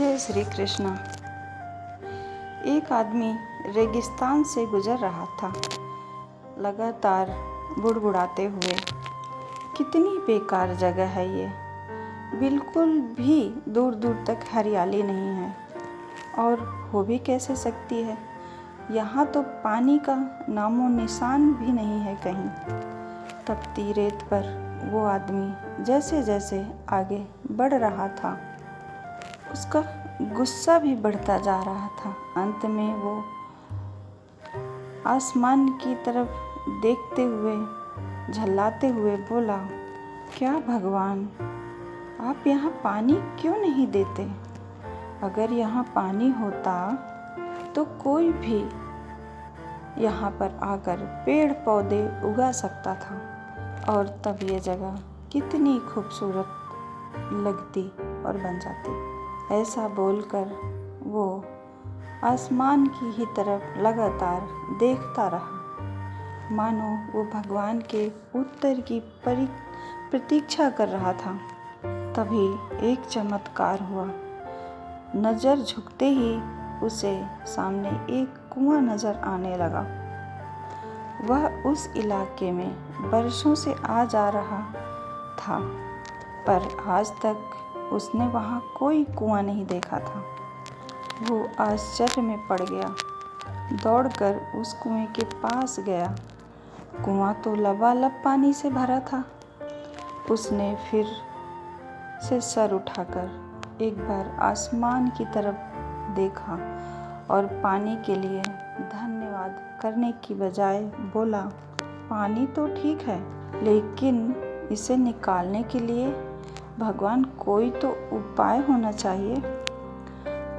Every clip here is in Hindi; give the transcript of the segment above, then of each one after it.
जय श्री कृष्णा। एक आदमी रेगिस्तान से गुजर रहा था, लगातार बुड़बुड़ाते हुए, कितनी बेकार जगह है ये, बिल्कुल भी दूर दूर तक हरियाली नहीं है और हो भी कैसे सकती है। यहाँ तो पानी का नामो निशान भी नहीं है कहीं। तपती रेत पर वो आदमी जैसे जैसे आगे बढ़ रहा था, उसका गुस्सा भी बढ़ता जा रहा था। अंत में वो आसमान की तरफ देखते हुए, झल्लाते हुए बोला, क्या भगवान, आप यहाँ पानी क्यों नहीं देते? अगर यहाँ पानी होता तो कोई भी यहाँ पर आकर पेड़ पौधे उगा सकता था और तब ये जगह कितनी खूबसूरत लगती और बन जाती। ऐसा बोलकर वो आसमान की ही तरफ लगातार देखता रहा, मानो वो भगवान के उत्तर की प्रतीक्षा कर रहा था। तभी एक चमत्कार हुआ। नज़र झुकते ही उसे सामने एक कुआं नज़र आने लगा। वह उस इलाके में बरसों से आ जा रहा था, पर आज तक उसने वहाँ कोई कुआं नहीं देखा था। वो आश्चर्य में पड़ गया, दौड़कर उस कुएं के पास गया। कुआं तो लबालब पानी से भरा था। उसने फिर से सर उठाकर एक बार आसमान की तरफ देखा और पानी के लिए धन्यवाद करने की बजाय बोला, पानी तो ठीक है, लेकिन इसे निकालने के लिए भगवान कोई तो उपाय होना चाहिए।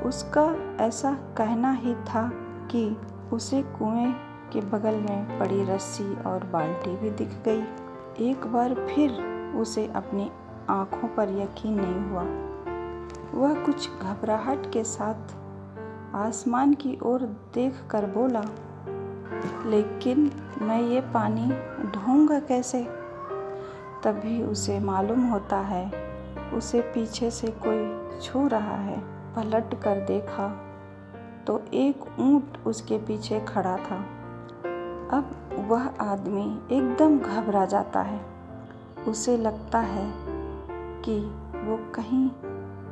उसका ऐसा कहना ही था कि उसे कुएं के बगल में पड़ी रस्सी और बाल्टी भी दिख गई। एक बार फिर उसे अपनी आंखों पर यकीन नहीं हुआ। वह कुछ घबराहट के साथ आसमान की ओर देखकर बोला, लेकिन मैं ये पानी ढूंढूंगा कैसे? तभी उसे मालूम होता है, उसे पीछे से कोई छू रहा है। पलट कर देखा तो एक ऊंट उसके पीछे खड़ा था। अब वह आदमी एकदम घबरा जाता है। उसे लगता है कि वो कहीं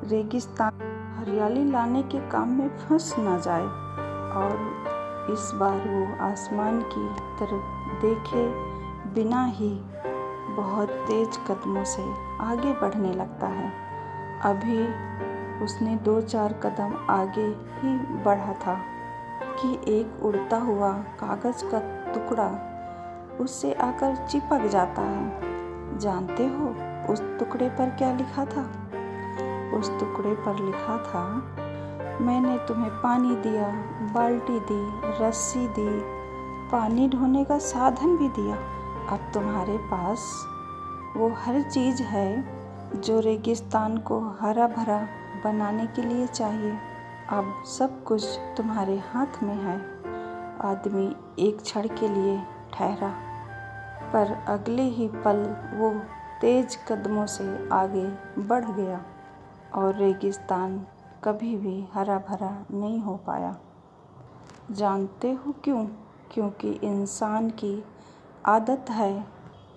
रेगिस्तान हरियाली लाने के काम में फंस न जाए, और इस बार वो आसमान की तरफ देखे बिना ही बहुत तेज कदमों से आगे बढ़ने लगता है। अभी उसने 2-4 कदम आगे ही बढ़ा था कि एक उड़ता हुआ कागज का टुकड़ा उससे आकर चिपक जाता है। जानते हो उस टुकड़े पर क्या लिखा था? उस टुकड़े पर लिखा था, मैंने तुम्हें पानी दिया, बाल्टी दी, रस्सी दी, पानी ढोने का साधन भी दिया। अब तुम्हारे पास वो हर चीज़ है जो रेगिस्तान को हरा भरा बनाने के लिए चाहिए। अब सब कुछ तुम्हारे हाथ में है। आदमी एक क्षण के लिए ठहरा, पर अगले ही पल वो तेज कदमों से आगे बढ़ गया और रेगिस्तान कभी भी हरा भरा नहीं हो पाया। जानते हो क्यों? क्योंकि इंसान की आदत है।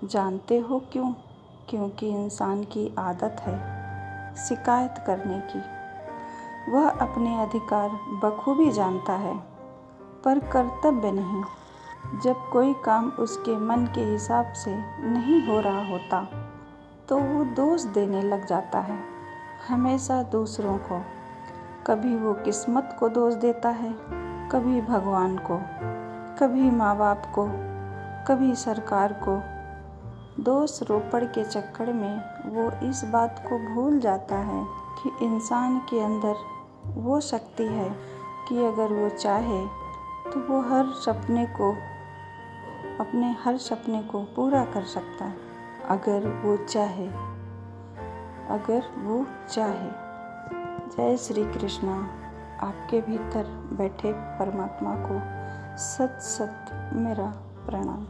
जानते हो क्यों? क्योंकि इंसान की आदत है शिकायत करने की। वह अपने अधिकार बखूबी जानता है, पर कर्तव्य नहीं। जब कोई काम उसके मन के हिसाब से नहीं हो रहा होता, तो वो दोष देने लग जाता है, हमेशा दूसरों को। कभी वो किस्मत को दोष देता है, कभी भगवान को, कभी माँ बाप को, कभी सरकार को। दोष रोपड़ के चक्कर में वो इस बात को भूल जाता है कि इंसान के अंदर वो शक्ति है कि अगर वो चाहे तो वो अपने हर सपने को पूरा कर सकता है, अगर वो चाहे। जय श्री कृष्णा। आपके भीतर बैठे परमात्मा को सत सत मेरा प्रणाम।